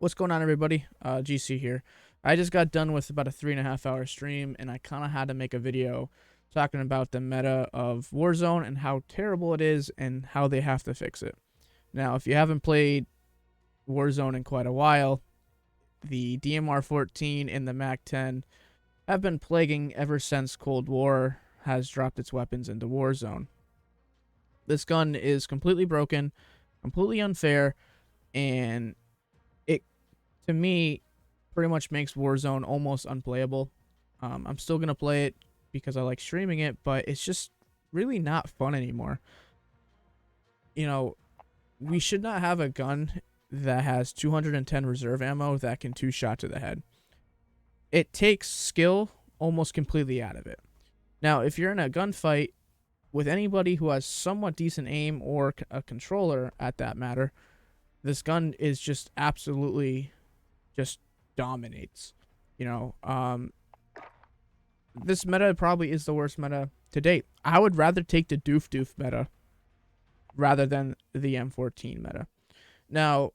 What's going on, everybody? GC here. I just got done with about a 3.5 hour stream, and I kind of had to make a video talking about the meta of Warzone and how terrible it is and how they have to fix it. Now, if you haven't played Warzone in quite a while, the DMR-14 and the MAC-10 have been plaguing ever since Cold War has dropped its weapons into Warzone. This gun is completely broken, completely unfair, and to me, pretty much makes Warzone almost unplayable. I'm still going to play it because I like streaming it, but it's just really not fun anymore. You know, we should not have a gun that has 210 reserve ammo that can two-shot to the head. It takes skill almost completely out of it. Now, if you're in a gunfight with anybody who has somewhat decent aim or a controller at that matter, this gun is just absolutely just dominates. This meta probably is the worst meta to date. I would rather take the doof meta rather than the M14 meta. Now,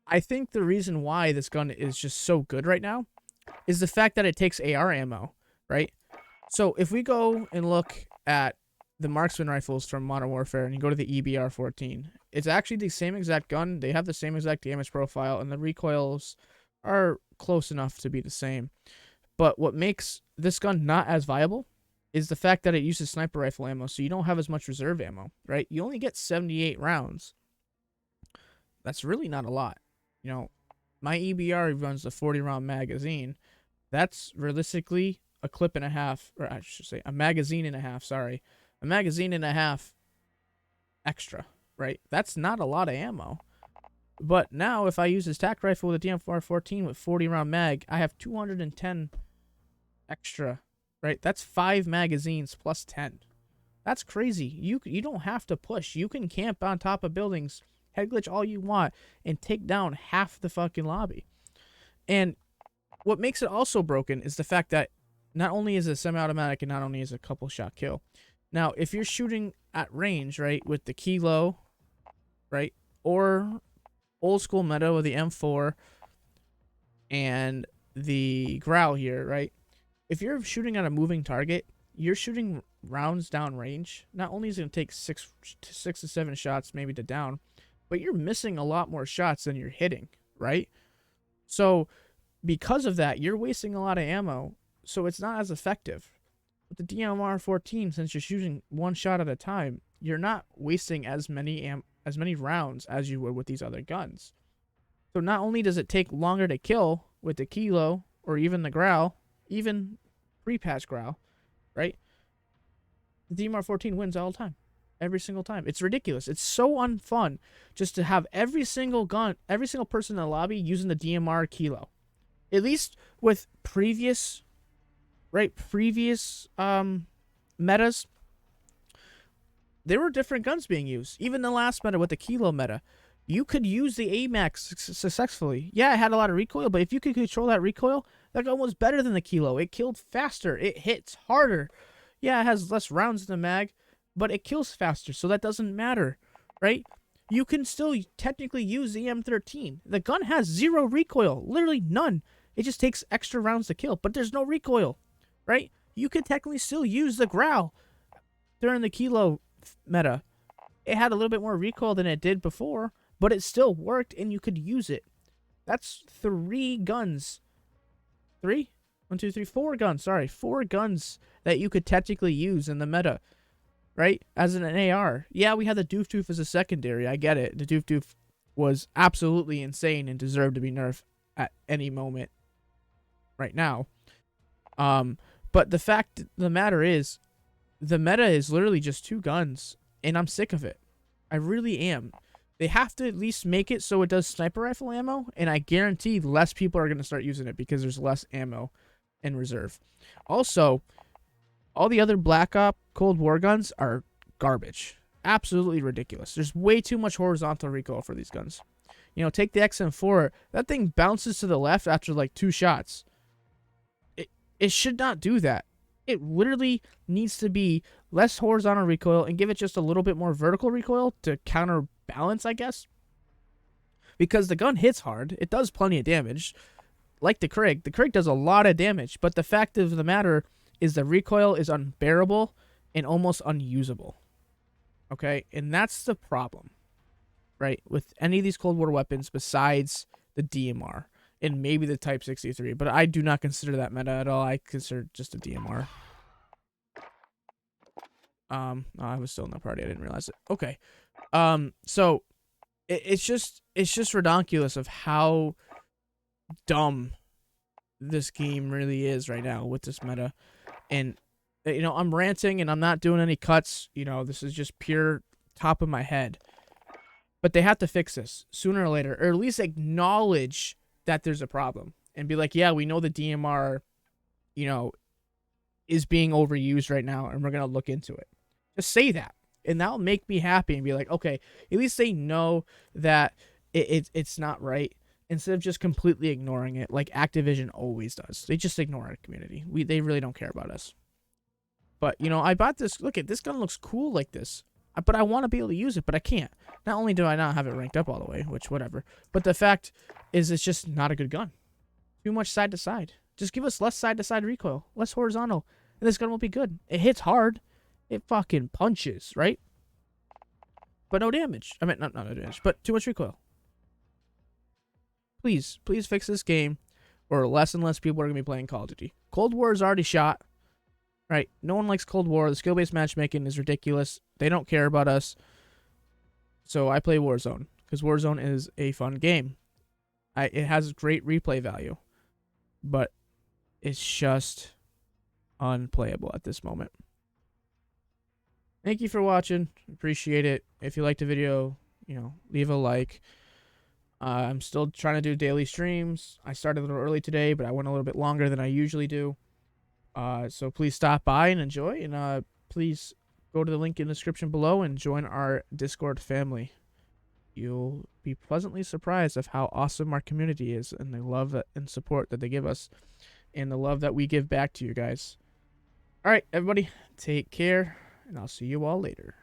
I think the reason why this gun is just so good right now is the fact that it takes AR ammo, right? So if we go and look at the marksman rifles from Modern Warfare and you go to the EBR-14, it's actually the same exact gun. They have the same exact damage profile, and the recoils are close enough to be the same. But what makes this gun not as viable is the fact that it uses sniper rifle ammo, so you don't have as much reserve ammo, right? You only get 78 rounds. That's really not a lot. My EBR runs a 40-round magazine. That's realistically a clip and a half, or I should say a magazine and a half, sorry. A magazine and a half extra, right? That's not a lot of ammo. But now, if I use this tac rifle with a DMR-14 with 40-round mag, I have 210 extra, right? That's 5 magazines plus 10. That's crazy. You don't have to push. You can camp on top of buildings, head glitch all you want, and take down half the fucking lobby. And what makes it also broken is the fact that not only is it semi-automatic and not only is it a couple shot kill. Now, if you're shooting at range, right, with the Kilo, right, or old school meta with the M4 and the Growl here, right? If you're shooting at a moving target, you're shooting rounds down range. Not only is it going to take six to 7 shots maybe to down, but you're missing a lot more shots than you're hitting, right? So because of that, you're wasting a lot of ammo, so it's not as effective. With the DMR-14, since you're shooting one shot at a time, you're not wasting as many rounds as you would with these other guns. So not only does it take longer to kill with the Kilo or even the Growl, even pre-patch Growl, right? The DMR-14 wins all the time. Every single time. It's ridiculous. It's so unfun just to have every single person in the lobby using the DMR Kilo. At least with previous metas, there were different guns being used. Even the last meta with the Kilo meta, you could use the AMAX successfully. Yeah, it had a lot of recoil, but if you could control that recoil, that gun was better than the Kilo. It killed faster. It hits harder. Yeah, it has less rounds in the mag, but it kills faster, so that doesn't matter, right? You can still technically use the M13. The gun has 0 recoil, literally none. It just takes extra rounds to kill, but there's no recoil, right? You could technically still use the Growl during the Kilo meta. It had a little bit more recoil than it did before, but it still worked and you could use it. That's 3 guns. 3? 1, 2, 3, 4 guns. Sorry, 4 guns that you could technically use in the meta, right? As an AR. Yeah, we had the doof as a secondary. I get it. The doof was absolutely insane and deserved to be nerfed at any moment right now. But the fact of the matter is, the meta is literally just 2 guns, and I'm sick of it. I really am. They have to at least make it so it does sniper rifle ammo, and I guarantee less people are going to start using it because there's less ammo in reserve. Also, all the other Black Ops Cold War guns are garbage. Absolutely ridiculous. There's way too much horizontal recoil for these guns. Take the XM4. That thing bounces to the left after like 2 shots. It should not do that. It literally needs to be less horizontal recoil and give it just a little bit more vertical recoil to counterbalance, I guess. because the gun hits hard. It does plenty of damage. Like the Krig does a lot of damage, but the fact of the matter is the recoil is unbearable and almost unusable. Okay, and that's the problem, right? With any of these Cold War weapons besides the DMR and maybe the Type 63, but I do not consider that meta at all. I consider just a DMR. Oh, I was still in the party. I didn't realize it. Okay. So it's just ridiculous of how dumb this game really is right now with this meta. And you know, I'm ranting and I'm not doing any cuts. You know, this is just pure top of my head. But they have to fix this sooner or later, or at least acknowledge that there's a problem and be like, yeah, we know the DMR, you know, is being overused right now, and we're gonna look into it. Just say that, and that'll make me happy and be like, okay, at least they know that it's not right, instead of just completely ignoring it like Activision always does. They just ignore our community. They really don't care about us. But, you know, I bought this. Look at this gun, looks cool like this. But I want to be able to use it, but I can't. Not only do I not have it ranked up all the way, which whatever, but the fact is it's just not a good gun. Too much side to side. Just give us less side to side recoil, less horizontal, and this gun will be good. It hits hard. It fucking punches, right? But no damage. I mean, not no damage, but too much recoil. Please fix this game, or less and less people are going to be playing Call of Duty. Cold War is already shot. Right, no one likes Cold War. The skill-based matchmaking is ridiculous. They don't care about us. So I play Warzone, because Warzone is a fun game. It has great replay value, but it's just unplayable at this moment. Thank you for watching. Appreciate it. If you liked the video, you know, leave a like. I'm still trying to do daily streams. I started a little early today, but I went a little bit longer than I usually do. So please stop by and enjoy, and please go to the link in the description below and join our Discord family. You'll be pleasantly surprised of how awesome our community is, and the love and support that they give us, and the love that we give back to you guys. All right, everybody, take care, and I'll see you all later.